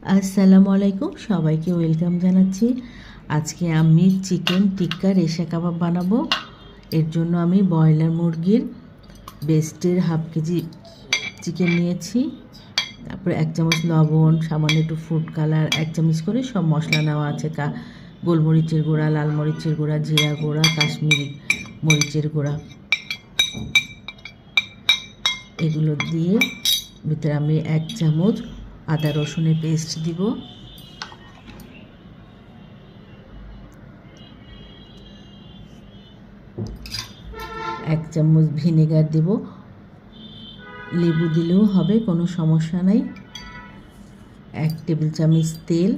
আসসালামু আলাইকুম, সবাইকে ওয়েলকাম জানাচ্ছি। আজকে আমি চিকেন টিক্কা রেশা কাবাব বানাবো। এর জন্য আমি ব্রয়লার মুরগির বেস্টের হাফ কেজি চিকেন নিয়েছি। তারপরে 1 চামচ লবণ, সামান্য একটু ফুড কালার, 1 চামচ করে সব মশলা নেওয়া আছে। গোলমরিচের গুঁড়া, লাল মরিচের গুঁড়া, জিরা গুঁড়া, কাশ্মীরি মরিচের গুঁড়া, এগুলো দিয়ে ভিতরে আমি 1 চামচ আদা রসুনের পেস্ট দিব। এক চামচ ভিনেগার দেব, লেবু দিলেও হবে, কোনো সমস্যা নাই। 1 টেবিল চামচ তেল,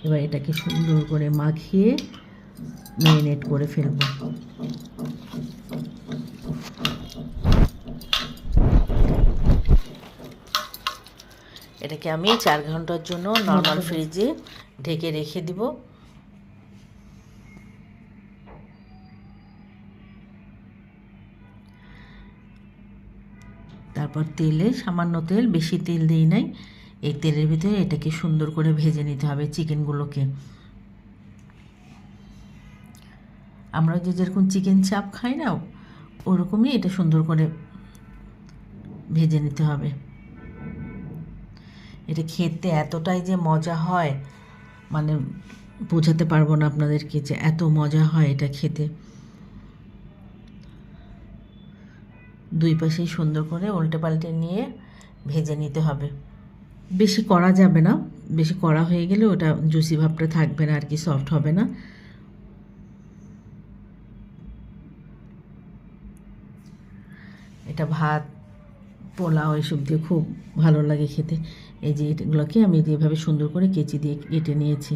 এবার এটাকে সুন্দর করে মাখিয়ে ম্যারিনেট করে ফেলব। এটাকে আমি 4 ঘন্টার জন্য নর্মাল ফ্রিজে ঢেকে রেখে দিব। তারপর তেলে সামান্য তেল, বেশি তেল দিই নাই, এই তেলের ভিতরে এটাকে সুন্দর করে ভেজে নিতে হবে চিকেনগুলোকে। আমরা যেরকম চিকেন চাপ খাই না, ওরকমই এটা সুন্দর করে ভেজে নিতে হবে। এটা খেতে এতটাই যে মজা হয়, মানে বোঝাতে পারবো না আপনাদেরকে যে এত মজা হয় এটা খেতে। দুই পাশেই সুন্দর করে উল্টে পাল্টে নিয়ে ভেজে নিতে হবে। বেশি করা যাবে না, বেশি করা হয়ে গেলে ওটা জুসি ভাবটা থাকবে না আর কি, সফট হবে না। এটা ভাত, পোলাও এসব দিয়ে খুব ভালো লাগে খেতে। এই যে এগুলোকে আমি এভাবে সুন্দর করে কেচি দিয়ে কেটে নিয়েছি।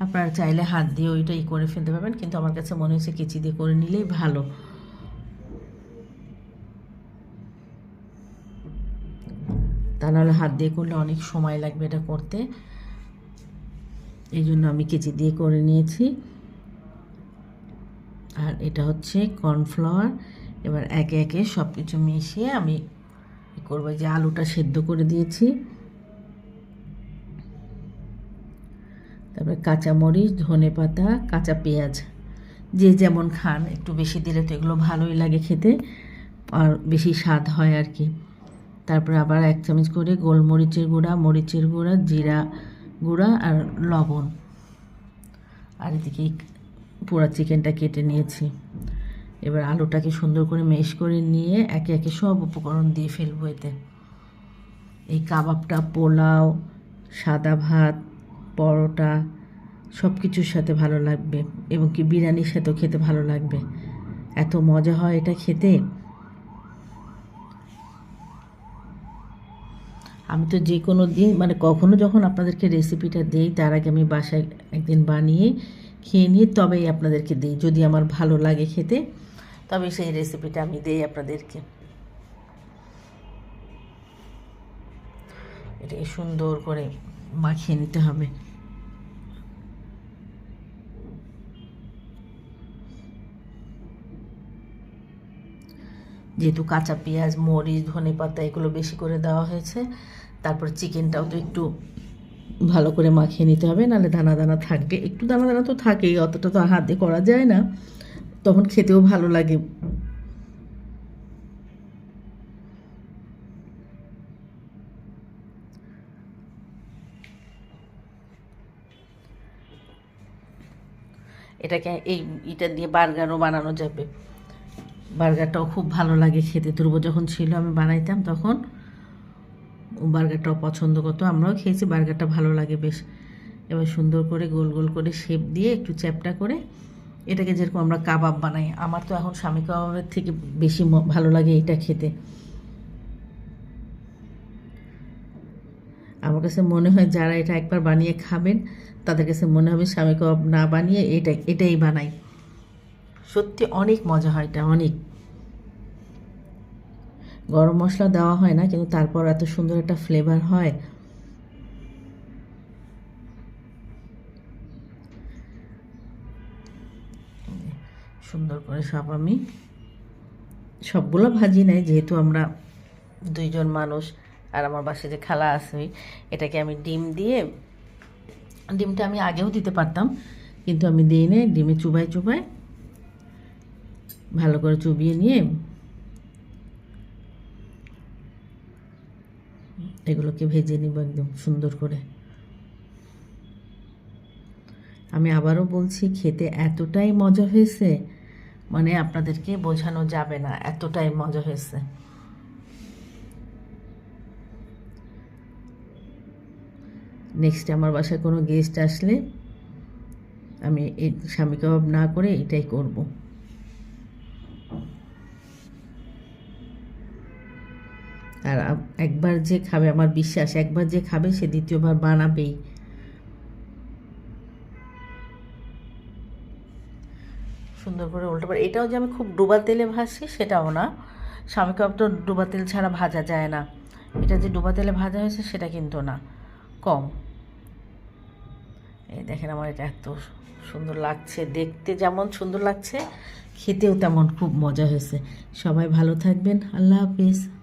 আপনারা চাইলে হাত দিয়ে ওইটা করে ফেলতে পারবেন, কিন্তু আমার কাছে মনে হচ্ছে কেচি দিয়ে করে নিলেই ভালো। তা নাহলে হাত দিয়ে করলে অনেক সময় লাগবে এটা করতে, এই জন্য আমি কেচি দিয়ে করে নিয়েছি। আর এটা হচ্ছে কর্নফ্লাওয়ার। এবার একে একে সব কিছু মিশিয়ে আমি করবো। যে আলুটা সেদ্ধ করে দিয়েছি, তারপরে কাঁচামরিচ, ধনেপাতা, কাঁচা পেঁয়াজ, যে যেমন খান, একটু বেশি দিলে তো এগুলো ভালোই লাগে খেতে আর বেশি স্বাদ হয় আর কি। তারপরে আবার 1 চামচ করে গোলমরিচের গুঁড়া, মরিচের গুঁড়া, জিরা গুঁড়া আর লবণ। আর এদিকে পুরা চিকেনটা কেটে নিয়েছি। এবার আলুটাকে সুন্দর করে মেশ করে নিয়ে একে একে সব উপকরণ দিয়ে ফেলবো এতে। এই কাবাবটা পোলাও, সাদা ভাত, পরোটা সব কিছুর সাথে ভালো লাগবে, এবং কি বিরিয়ানির সাথেও খেতে ভালো লাগবে। এত মজা হয় এটা খেতে। আমি তো যে কোনো দিন, মানে কখনো যখন আপনাদেরকে রেসিপিটা দিই, তার আগে আমি বাসায় একদিন বানিয়ে খেয়ে নিয়ে তবেই আপনাদেরকে দিই। যদি আমার ভালো লাগে খেতে, তবে সেই রেসিপিটা আমি দিই আপনাদেরকে। এটাকে সুন্দর করে মাখিয়ে নিতে হবে। যেহেতু কাঁচা পেঁয়াজ, মরিচ, ধনেপাতা এগুলো বেশি করে দেওয়া হয়েছে, তারপর চিকেনটাও তো একটু ভালো করে মাখিয়ে নিতে হবে, নাহলে দানা দানা থাকবে। একটু দানা দানা তো থাকেই, অতটা তো আর হাত দিয়ে করা যায় না, তখন খেতেও ভালো লাগে। এটাকে এটা দিয়ে বার্গারও বানানো যাবে। বার্গারটাও খুব ভালো লাগে খেতে। ধ্রুব যখন ছিল আমি বানাইতাম, তখন বার্গারটাও পছন্দ করতো, আমরাও খেয়েছি। বার্গারটা ভালো লাগে বেশ। এবার সুন্দর করে গোল গোল করে শেপ দিয়ে একটু চ্যাপটা করে, এটাকে যেরকম আমরা কাবাব বানাই, আমার তো এখন স্বামী কাবাবের থেকে বেশি ভালো লাগে এটা খেতে। আমার কাছে মনে হয় যারা এটা একবার বানিয়ে খাবেন, তাদের কাছে মনে হবে স্বামী কাবাব না বানিয়ে এটাই বানাই। সত্যি অনেক মজা হয় এটা, অনেক। গরম মশলা দেওয়া হয় না, কিন্তু তারপর এত সুন্দর একটা ফ্লেভার হয়। সুন্দর করে সব আমি সবগুলো ভাজি নাই, যেহেতু আমরা দুইজন মানুষ আর আমার বাসায় যে খালা আছে, এটাকে আমি ডিম দিয়ে, ডিমটা আমি আগেও দিতে পারতাম কিন্তু আমি দিই নে, ডিমে চুবাই চুবাই ভালো করে চুবিয়ে নিয়ে এগুলোকে ভেজে নিব একদম সুন্দর করে। আমি আবারও বলছি, খেতে এতটাই মজা হয়েছে, মানে আপনাদেরকে বোঝানো যাবে না, এতটাই মজা হয়েছে। নেক্সট আমার বাসায় কোনো গেস্ট আসলে আমি এই স্বামী কাবাব না করে এটাই করব। আর একবার যে খাবে, আমার বিশ্বাস একবার যে খাবে সে দ্বিতীয়বার বানাবেই। সুন্দর করে উল্টে পারে। এটাও যে আমি খুব ডোবা তেলে ভাজছি সেটাও না, স্বামী কাবাব তো ডোবা তেল ছাড়া ভাজা যায় না, এটা যে ডোবা তেলে ভাজা হয়েছে সেটা কিন্তু না, কম। এই দেখেন আমার এটা এত সুন্দর লাগছে, দেখতে যেমন সুন্দর লাগছে খেতেও তেমন খুব মজা হয়েছে। সবাই ভালো থাকবেন, আল্লাহ হাফিজ।